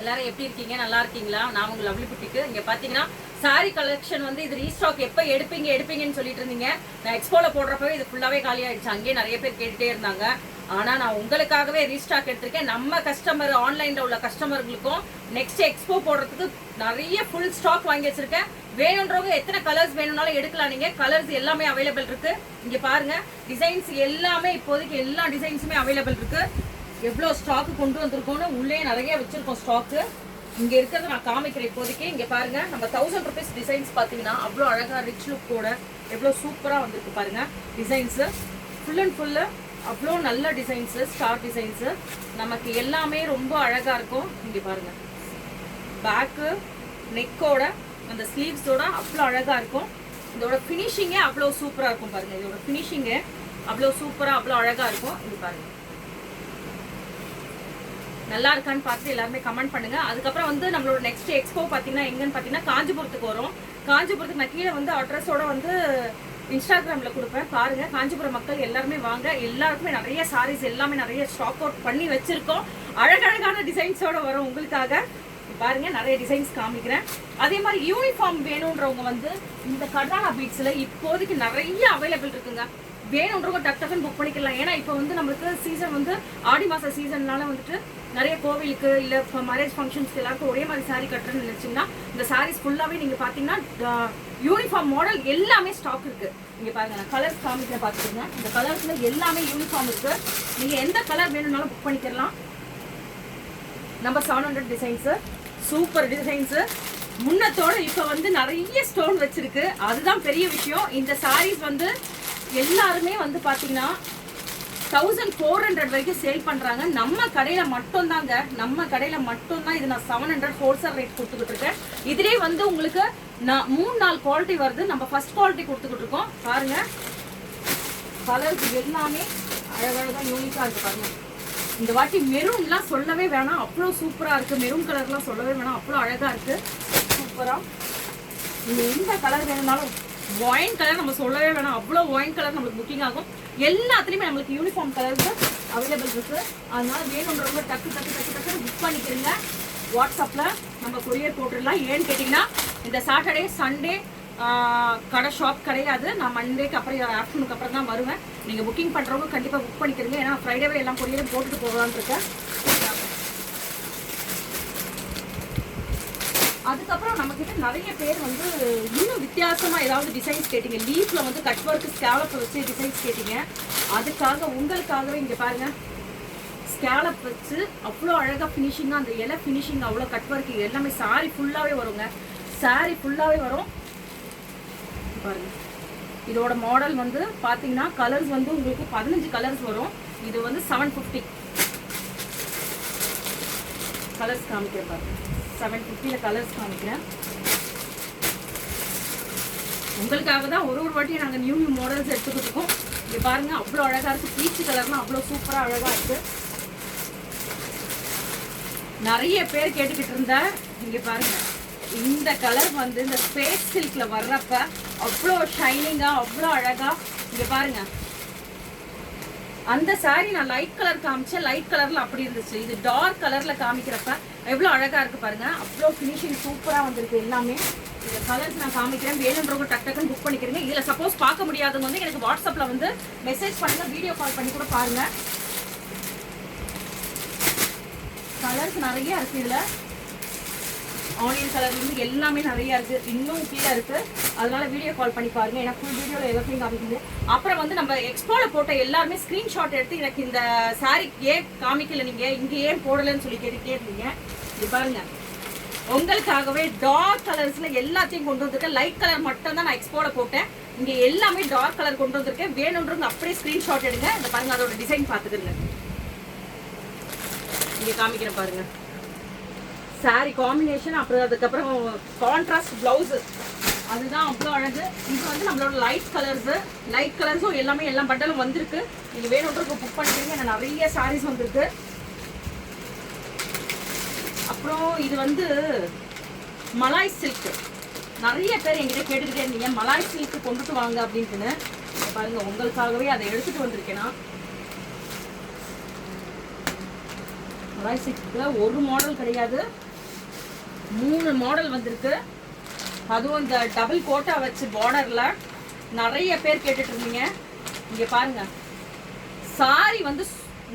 எல்லாரும் எப்படி இருக்கீங்க? நல்லா இருக்கீங்களா? நான் உங்க லவ்லி புட்டிக்கு. இங்க பாத்தீங்கன்னா சாரி கலெக்ஷன் வந்து இது ரீஸ்டாக் எப்ப எடுப்பீங்கன்னு சொல்லிட்டு இருந்தீங்க. நான் எக்ஸ்போல போடுறப்பவே இது ஃபுல்லாவே காலி ஆயிடுச்சு. அங்கேயே நிறைய பேர் கேட்டுட்டே இருந்தாங்க. ஆனா நான் உங்களுக்காகவே ரீஸ்டாக் எடுத்திருக்கேன். நம்ம கஸ்டமர் ஆன்லைன்ல உள்ள கஸ்டமர்களுக்கும் நெக்ஸ்ட் எக்ஸ்போ போடுறதுக்கு நிறைய ஃபுல் ஸ்டாக் வாங்கி வச்சிருக்கேன். வேணுன்றவங்க எத்தனை கலர்ஸ் வேணும்னாலும் எடுக்கலாம். நீங்க கலர்ஸ் எல்லாமே அவைலபிள் இருக்கு. இங்க பாருங்க, டிசைன்ஸ் எல்லாமே இப்போதைக்கு எல்லா டிசைன்ஸுமே அவைலபிள் இருக்கு. எவ்வளோ ஸ்டாக்கு கொண்டு வந்திருக்கோன்னு உள்ளே நிறைய வச்சிருக்கோம் ஸ்டாக்கு. இங்க இருக்கிறத நான் காமிக்கிறேன் இப்போதைக்கு. இங்க பாருங்க, நம்ம 1000 rupees டிசைன்ஸ் பாத்தீங்கன்னா அவ்வளோ அழகா ரிச் லுக் கூட எவ்வளோ சூப்பரா வந்திருக்கு பாருங்க. டிசைன்ஸ் ஃபுல் அண்ட் ஃபுல்லு அவ்வளோ நல்ல டிசைன்ஸு, ஸ்டார் டிசைன்ஸு நமக்கு எல்லாமே ரொம்ப அழகா இருக்கும். இங்க பாருங்க, பேக்கு நெக்கோட அந்த ஸ்லீவ்ஸோட அவ்வளோ அழகா இருக்கும். இதோட ஃபினிஷிங்கே அவ்வளோ சூப்பரா இருக்கும் பாருங்க. இதோட ஃபினிஷிங்கே அவ்வளோ சூப்பரா அவ்வளோ அழகா இருக்கும். இது பாருங்க, நல்லா இருக்கான்னு பார்த்துட்டு எல்லாருமே கமெண்ட் பண்ணுங்க. அதுக்கப்புறம் வந்து நம்மளோட நெக்ஸ்ட் எக்ஸ்போ பார்த்தீங்கன்னா எங்கன்னு பார்த்தீங்கன்னா காஞ்சிபுரத்துக்கு வரும். காஞ்சிபுரத்துக்கு நான் கீழே வந்து அட்ரஸோட வந்து இன்ஸ்டாகிராமில் கொடுப்பேன் பாருங்க. காஞ்சிபுரம் மக்கள் எல்லாருமே வாங்க. எல்லாருக்குமே நிறைய சாரீஸ் எல்லாமே நிறைய ஸ்டாக் அவுட் பண்ணி வச்சிருக்கோம். அழகழகான டிசைன்ஸோட வரும் உங்களுக்காக. பாருங்க, நிறைய டிசைன்ஸ் காமிக்கிறேன். அதே மாதிரி யூனிஃபார்ம் வேணுன்றவங்க வந்து இந்த கர்தானா பீட்ஸ்ல இப்போதைக்கு நிறைய அவைலபிள் இருக்குங்க. வேணுன்றவங்க டக் டக்குன்னு புக் பண்ணிக்கலாம். ஏன்னா இப்போ வந்து நம்மளுக்கு சீசன் வந்து ஆடி மாச சீசன்னால வந்துட்டு நிறைய கோவிலுக்கு இல்லை மேரேஜ் ஃபங்க்ஷன்ஸ்க்கு எல்லாருக்கும் ஒரே மாதிரி சாரீ கட்டுறேன்னு நினைச்சிங்கன்னா இந்த சாரீஸ் ஃபுல்லாகவே நீங்கள் பார்த்தீங்கன்னா யூனிஃபார்ம் மாடல் எல்லாமே ஸ்டாக் இருக்கு. இங்கே பாருங்க, நான் கலர்ஸ் காமிக்கிறேன் பார்த்துக்கோங்க. இந்த கலர்ஸ்ல எல்லாமே யூனிஃபார்ம் இருக்கு. நீங்கள் எந்த கலர் வேணும்னாலும் புக் பண்ணிக்கலாம். Number 700 designs, super designs. முன்னத்தோட இப்போ வந்து நிறைய ஸ்டோன் வச்சிருக்கு. அதுதான் பெரிய விஷயம். இந்த சாரீஸ் வந்து எல்லாருமே வந்து பார்த்தீங்கன்னா 1400 வரைக்கும் சேல் பண்ணுறாங்க. நம்ம கடையில் மட்டும்தாங்க, நம்ம கடையில் மட்டும்தான் இது நான் 700 ஹோல்சேல் ரேட் கொடுத்துக்கிட்டு இருக்கேன். இதுலேயே வந்து உங்களுக்கு நான் 3-4 குவாலிட்டி வருது. நம்ம ஃபர்ஸ்ட் குவாலிட்டி கொடுத்துக்கிட்டு இருக்கோம். பாருங்க, கலர்ஸ் எல்லாமே அழகழகாக யூனிக்காக இருக்கு பாருங்க. இந்த வாட்டி மெரூன்லாம் சொல்லவே வேணாம், அவ்வளோ சூப்பராக இருக்குது. மெரூன் கலர்லாம் சொல்லவே வேணாம், அவ்வளோ அழகாக இருக்குது, சூப்பராக. நீங்கள் எந்த கலர் வேணும்னாலும், ஒயின் கலர் நம்ம சொல்லவே வேணாம், அவ்வளோ ஒயின் கலர் நம்மளுக்கு புக்கிங் ஆகும். எல்லாத்துலேயுமே நம்மளுக்கு யூனிஃபார்ம் கலர்ஸ் அவைலபிள் இருக்குது. அதனால வேணுன்றவங்க டக்கு டக்கு டக்கு டக்கு புக் பண்ணிக்கிறீங்க. வாட்ஸ்அப்பில் நம்ம கொரியர் போட்டுடலாம். ஏன்னு கேட்டிங்கன்னா இந்த சாட்டர்டே சண்டே கடை ஷாப் கிடையாது. நான் மண்டேக்கு அப்புறம் ஆஃப்டர்நூனுக்கு அப்புறம் தான் வருவேன். நீங்கள் புக்கிங் பண்ணுறவங்க கண்டிப்பாக புக் பண்ணிக்கிறீங்க. ஏன்னா ஃப்ரைடேவே எல்லாம் கொரியரும் போட்டுட்டு போகலான்னு இருக்கேன். அதுக்கப்புறம் நம்மக்கிட்ட நிறைய பேர் வந்து இன்னும் வித்தியாசமாக ஏதாவது டிசைன்ஸ் கேட்டிங்க. லீஃப்ல வந்து கட் ஒர்க்கு ஸ்கேலப் வச்சு டிசைன்ஸ் கேட்டிங்க. அதுக்காக உங்களுக்காகவே இங்கே பாருங்கள், ஸ்கேலப் வச்சு அவ்வளோ அழகாக ஃபினிஷிங்காக அந்த இலை ஃபினிஷிங் அவ்வளோ கட் ஒர்க்கு எல்லாமே சாரி ஃபுல்லாகவே வருங்க. சாரி ஃபுல்லாகவே வரும் பாருங்க. இதோட மாடல் வந்து பார்த்தீங்கன்னா கலர்ஸ் வந்து உங்களுக்கு 15 கலர்ஸ் வரும். இது வந்து 750 கலர்ஸ் காமிக்கிறேன் பாருங்க. 750 கலர்ஸ் காமிக்கிறேன் உங்களுக்காக தான். ஒரு வாட்டியும் நாங்கள் நியூ மாடல்ஸ் எடுத்துக்கிட்டு இருக்கோம். இங்கே பாருங்க, அவ்வளோ அழகாக இருக்குது. பீச் கலர்லாம் அவ்வளோ சூப்பராக அழகாக இருக்குது. நிறைய பேர் கேட்டுக்கிட்டு இருந்தா. இங்கே பாருங்க, இந்த கலர் வந்து இந்த ஸ்பேஸ் சில்க்ல வர்றப்ப அவ்வளோ ஷைனிங்காக அவ்வளோ அழகா. இங்கே பாருங்க, அந்த சாரி நான் லைட் கலர் காமிச்சேன், லைட் கலர்ல அப்படி இருந்துச்சு. இது டார்க் கலர்ல காமிக்கிறப்ப எவ்வளோ அழகா இருக்கு பாருங்க. அவ்வளோ ஃபினிஷிங் சூப்பரா வந்திருக்கு எல்லாமே. இந்த கலர்ஸ் நான் காமிக்கிறேன். வேணுன்றவங்க டக் டக்குன்னு புக் பண்ணிக்கிறீங்க. இதுல சப்போஸ் பார்க்க முடியாதவங்க வந்து எனக்கு வாட்ஸ்அப்ல வந்து மெசேஜ் பண்ணுங்க, வீடியோ கால் பண்ணி கூட பாருங்க. கலர்ஸ் நிறைய இருக்கு. இதுல ஆனியன் கலர்ல இருந்து எல்லாமே நிறைய இருக்கு. இன்னும் கீழே இருக்கு. அதனால வீடியோ கால் பண்ணி பாருங்க. ஏன்னா ஃபுல் வீடியோல எல்லாத்தையும் காமிக்குது. அப்புறம் வந்து நம்ம எக்ஸ்போல போட்ட எல்லாருமே ஸ்கிரீன்ஷாட் எடுத்து எனக்கு இந்த சாரி ஏன் காமிக்கல, நீங்க இங்க ஏன் போடலன்னு சொல்லி கேட்டுட்டே இருந்தீங்க. இது பாருங்க, உங்களுக்காகவே டார்க் கலர்ஸ்ல எல்லாத்தையும் கொண்டு வந்திருக்கேன். லைட் கலர் மட்டும் தான் நான் எக்ஸ்போல போட்டேன். இங்க எல்லாமே டார்க் கலர் கொண்டு வந்திருக்கேன். வேணுன்றவங்க அப்படியே ஸ்கிரீன்ஷாட் எடுங்க. இந்த பாருங்க, அதோட டிசைன் பார்த்துக்கிறேங்க. இங்க காமிக்கிறேன் பாருங்க, சாரி காம்பினேஷன். அப்புறம் அதுக்கப்புறம் கான்ட்ராஸ்ட் பிளவுஸ், அதுதான் அவ்வளோ அழகு. இது வந்து நம்மளோட லைட் கலர்ஸும் எல்லாமே எல்லா பட்டலும் வந்திருக்கு. நீங்கள் வேணுன்றதுக்கு புக் பண்ணிக்கிறீங்க. எனக்கு நிறைய சாரீஸ் வந்திருக்கு. அப்புறம் இது வந்து மலாய் சில்க். நிறைய பேர் என்கிட்ட கேட்டுக்கிட்டே இருந்தீங்க மலாய் சில்க் கொண்டுட்டு வாங்க அப்படின்ட்டுன்னு. பாருங்க, உங்களுக்காகவே அதை எடுத்துட்டு வந்திருக்கேன்னா. மலாய் சில்க்ல ஒரு மாடல் கிடையாது, 3 மாடல் வந்திருக்கு. அதுவும் இந்த டபுள் கோட்டா வச்சு பார்டர்ல நிறைய பேர் கேட்டுட்டு இருந்தீங்க. இங்க பாருங்க சாரி வந்து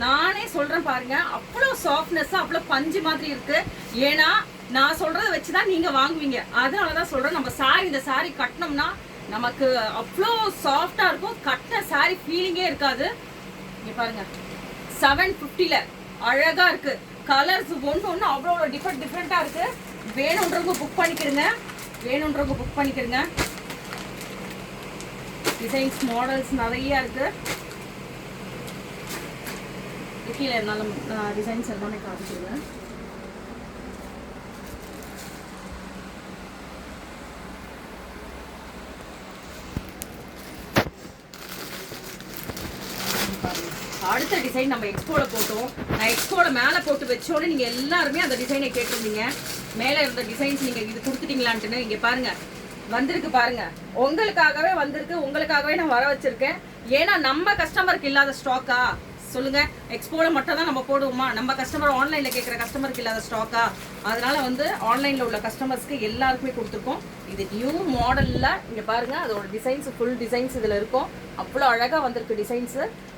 நானே சொல்றேன் பாருங்க, அவ்வளோ சாஃப்ட்னஸ், அவ்வளோ பஞ்சு மாதிரி இருக்கு. ஏன்னா நான் சொல்றத வச்சுதான் நீங்க வாங்குவீங்க, அதனாலதான் சொல்றேன். நம்ம சாரி இந்த சாரி கட்டினோம்னா நமக்கு அவ்வளோ சாஃப்டா இருக்கும், கட்டின சாரி ஃபீலிங்கே இருக்காது. இங்க பாருங்க 750ல அழகா இருக்கு. கலர்ஸ் ஒன்று அவ்வளோ டிஃப்ரெண்டா இருக்கு. வேணுன்றவங்க புக் பண்ணிக்கிறங்க, வேணுன்றவங்க புக் பண்ணிக்கிறங்க. டிசைன்ஸ் மாடல்ஸ் நிறைய இருக்கு. கீழே இருந்தாலும் டிசைன்ஸ் எல்லாமே காமிச்சிருங்க. அடுத்த டிசைன் நம்ம எக்ஸ்போல போட்டோம். நான் எக்ஸ்போல மேலே போட்டு வச்சோன்னு நீங்க எல்லாருமே அந்த டிசைனை கேட்டிருந்தீங்க. மேலே இருந்த டிசைன்ஸ் நீங்க இது கொடுத்துட்டீங்களான்ட்டுன்னு இங்க பாருங்க வந்திருக்கு பாருங்க. உங்களுக்காகவே வந்திருக்கு, உங்களுக்காகவே நான் வர வச்சிருக்கேன். ஏன்னா நம்ம கஸ்டமருக்கு இல்லாத ஸ்டாக்கா சொல்லுங்க? எக்ஸ்போல மட்டும் தான் நம்ம போடுவோமா? நம்ம கஸ்டமர் ஆன்லைன்ல கேட்குற கஸ்டமருக்கு இல்லாத ஸ்டாக்கா? அதனால வந்து ஆன்லைன்ல உள்ள கஸ்டமர்ஸ்க்கு எல்லாருக்குமே கொடுத்துருக்கோம். இது நியூ மாடல்ல இங்க பாருங்க, அதோட டிசைன்ஸ் ஃபுல் டிசைன்ஸ் இதுல இருக்கும். அவ்வளோ அழகா வந்திருக்கு டிசைன்ஸ்.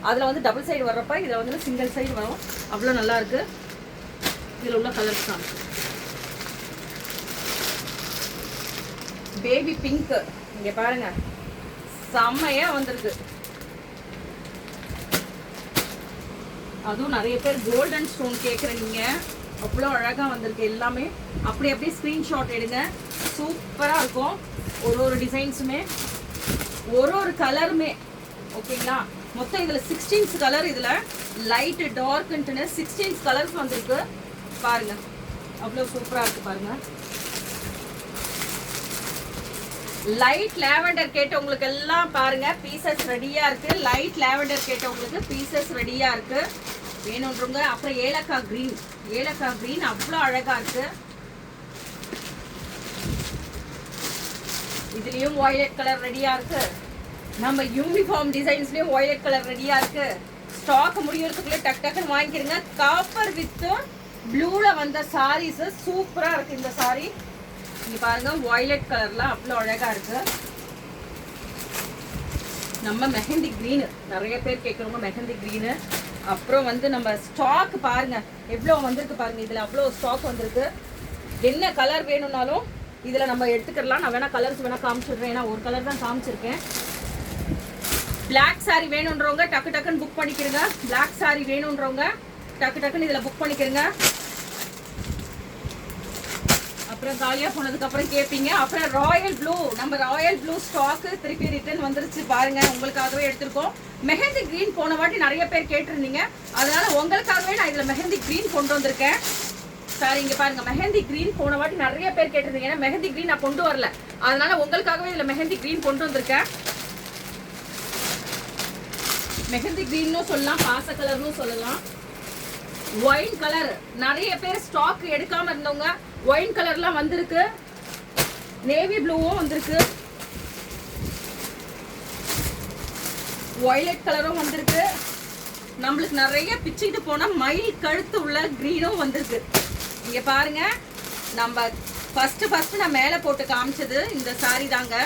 அதுல வந்து டபுள் சைடு வர்றப்ப இதுல வந்து சிங்கிள் சைடு வரும். அவ்வளோ நல்லா இருக்கு. இதுல உள்ள கலர்ஸ் தான் பேபி பிங்க். இங்க பாருங்க செம்மையா வந்திருக்கு. அதுவும் நிறைய பேர் கோல்டன் ஸ்டோன் கேட்குறீங்க. அவ்வளோ அழகாக வந்திருக்கு எல்லாமே. அப்படி அப்படியே ஸ்க்ரீன்ஷாட் எடுங்க, சூப்பராக இருக்கும். ஒரு டிசைன்ஸுமே ஒரு கலருமே ஓகேங்களா. மொத்தம் இதில் 16 கலர், இதில் லைட்டு டார்க்குன்ட்டுன்னு 16 கலர்ஸ் வந்திருக்கு பாருங்க. அவ்வளோ சூப்பராக இருக்கு பாருங்க. லைட் லேவெண்டர் கேட்டவங்களுக்கு எல்லாம் பாருங்க பீசஸ் ரெடியா இருக்கு. லைட் லேவெண்டர் கேட்டவங்களுக்கு பீசஸ் ரெடியா இருக்கு, வேணும்ன்றவங்க. அப்புறம் ஏலக்காய் கிரீன், ஏலக்காய் கிரீன் அவ்வளோ அழகா இருக்கு. இதுலயும் வயலட் கலர் ரெடியா இருக்கு. நம்ம யூனிஃபார்ம் டிசைன்ஸ்லயும் வயலட் கலர் ரெடியா இருக்கு. ஸ்டாக் முடியறதுக்குள்ள டக் டக்குன்னு வாங்கிக்கிறங்க. காப்பர் வித் ப்ளூல வந்த சாரீஸ் சூப்பரா இருக்கு. இந்த சாரி இங்க பாருங்க வயலட் கலர்ல அவ்வளோ அழகா இருக்கு. நம்ம மெஹந்தி கிரீன் நிறைய பேர் கேட்குறவங்க மெஹந்தி கிரீனு. அப்புறம் வந்து நம்ம ஸ்டாக் பாருங்க எவ்வளோ வந்திருக்கு பாருங்க. இதுல அவ்வளோ ஸ்டாக் வந்திருக்கு. என்ன கலர் வேணும்னாலும் இதுல நம்ம எடுத்துக்கலாம். நான் வேணா கலர்ஸ் வேணா காமிச்சிடுறேன், ஏன்னா ஒரு கலர் தான் காமிச்சிருக்கேன். பிளாக் சாரி வேணுன்றவங்க டக்கு டக்குன்னு புக் பண்ணிக்கிறங்க. பிளாக் சாரி வேணுன்றவங்க டக்கு டக்குன்னு இதுல புக் பண்ணிக்கிறங்க. அப்புறம் காலியா போனதுக்கு அப்புறம் கேட்பீங்க. அப்புறம் ராயல் ப்ளூ, நம்ம ராயல் ப்ளூ ஸ்டாக் திருப்பி ரிட்டர்ன் வந்துருச்சு பாருங்க. உங்களுக்காகவே எடுத்திருக்கோம். மெஹந்தி கிரீன் போன வாட்டி நிறைய பேர் கேட்டிருந்தீங்க, அதனால உங்களுக்காகவே நான் இதுல மெஹந்தி கிரீன் கொண்டு வந்திருக்கேன். சாரி இங்க பாருங்க மெஹந்தி கிரீன் போன வாட்டி நிறைய பேர் கேட்டிருந்தீங்க. ஏன்னா மெஹந்தி கிரீன் நான் கொண்டு வரல, அதனால உங்களுக்காகவே இதுல மெஹந்தி கிரீன் கொண்டு வந்திருக்கேன். மெஹந்தி கிரீன்னு சொல்லலாம், பாச கலர்னு சொல்லலாம். ஒயின் கலர் நிறைய பேர் ஸ்டாக் எடுக்காம இருந்தவங்க ஒயின் கலர்லாம் வந்திருக்கு. நேவி ப்ளூவும் வந்திருக்கு, வயலட் கலரும் வந்திருக்கு. நம்மளுக்கு நிறைய பிச்சுக்கிட்டு போன மயில் கழுத்து உள்ள கிரீனும் வந்திருக்கு. இங்க பாருங்க, நம்ம ஃபர்ஸ்ட் நான் மேலே போட்டு காமிச்சது இந்த சாரி தாங்க.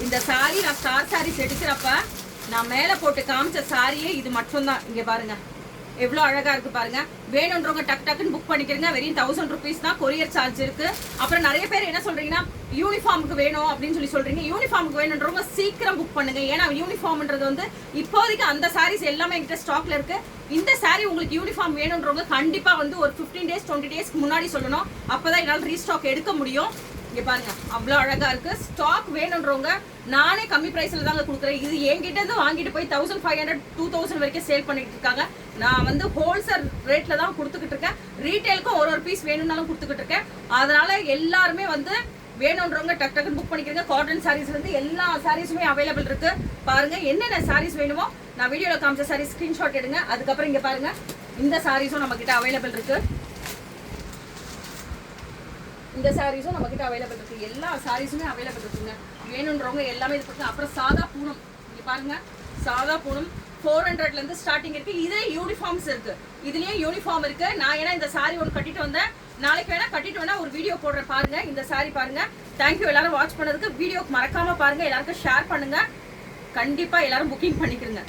இந்த சாரி நான் ஸ்டார் சாரீஸ் எடுக்கிறப்ப நான் மேலே போட்டு காமிச்ச சாரியே இது மட்டும்தான். இங்க பாருங்க எவ்வளோ அழகா இருக்கு பாருங்க. வேணுன்றவங்க டக் டக்குன்னு புக் பண்ணிக்கிறங்க. வெறும் 1000 rupees தான் கொரியர் சார்ஜ் இருக்கு. அப்புறம் நிறைய பேர் என்ன சொல்றீங்கன்னா யூனிஃபார்முக்கு வேணும் அப்படின்னு சொல்றீங்க. யூனிஃபார்முக்கு வேணுன்றவங்க சீக்கிரம் புக் பண்ணுங்க. ஏன்னா யூனிஃபார்ம்ன்றது வந்து இப்போதைக்கு அந்த சாரீஸ் எல்லாமே என்கிட்ட ஸ்டாக்ல இருக்கு. இந்த சாரி உங்களுக்கு யூனிஃபார்ம் வேணுன்றவங்க கண்டிப்பா வந்து ஒரு 15 days 20 daysக்கு முன்னாடி சொல்லணும். அப்பதான் என்னால் ரீஸ்டாக் எடுக்க முடியும். இங்க பாருங்க அவ்வளோ அழகா இருக்கு. ஸ்டாக் வேணுன்றவங்க நானே கம்மி பிரைஸ்ல தாங்க கொடுக்குறேன். இது என்கிட்ட இருந்து வாங்கிட்டு போய் 1500 2000 வரைக்கும் சேல் பண்ணிட்டு இருக்காங்க. நான் வந்து ஹோல்சேல் ரேட்ல தான் கொடுத்துக்கிட்டு இருக்கேன். ரீட்டைலுக்கும் ஒரு பீஸ் வேணும்னாலும் கொடுத்துக்கிட்டு இருக்கேன். அதனால எல்லாருமே வந்து வேணுன்றவங்க டக் டக்குன்னு புக் பண்ணிக்கிறீங்க. காட்டன் சாரீஸ்ல இருந்து எல்லா சாரீஸுமே அவைலபிள் இருக்கு. பாருங்க என்னென்ன சாரீஸ் வேணுமோ நான் வீடியோல காமிச்ச சாரீஸ் ஸ்கிரீன்ஷாட் எடுங்க. அதுக்கப்புறம் இங்க பாருங்க இந்த சாரீஸும் நம்ம கிட்ட அவைலபிள் இருக்கு. இந்த சாரீஸும் நம்ம கிட்ட அவைலபிள் இருக்கு. எல்லா சாரீஸுமே அவைலபிள் இருக்குங்க. வேணுன்றவங்க எல்லாமே இது பண்ணுங்க. அப்புறம் சாதா பூனம் இங்க பாருங்க, சாதா பூனம் 400ல இருந்து ஸ்டார்டிங் இருக்கு. இதே யூனிஃபார்ம்ஸ் இருக்கு, இதுலயும் யூனிஃபார்ம் இருக்கு. நான் ஏன்னா இந்த சாரி ஒன்று கட்டிட்டு வந்தேன், நாளைக்கு வேணா கட்டிட்டு வேணா ஒரு வீடியோ போடுறேன் பாருங்க. இந்த saree பாருங்க. தேங்க்யூ எல்லாரும் வாட்ச் பண்ணதுக்கு. வீடியோக்கு மறக்காம பாருங்க, எல்லாருக்கும் ஷேர் பண்ணுங்க. கண்டிப்பா எல்லாரும் புக்கிங் பண்ணிக்கிறங்க.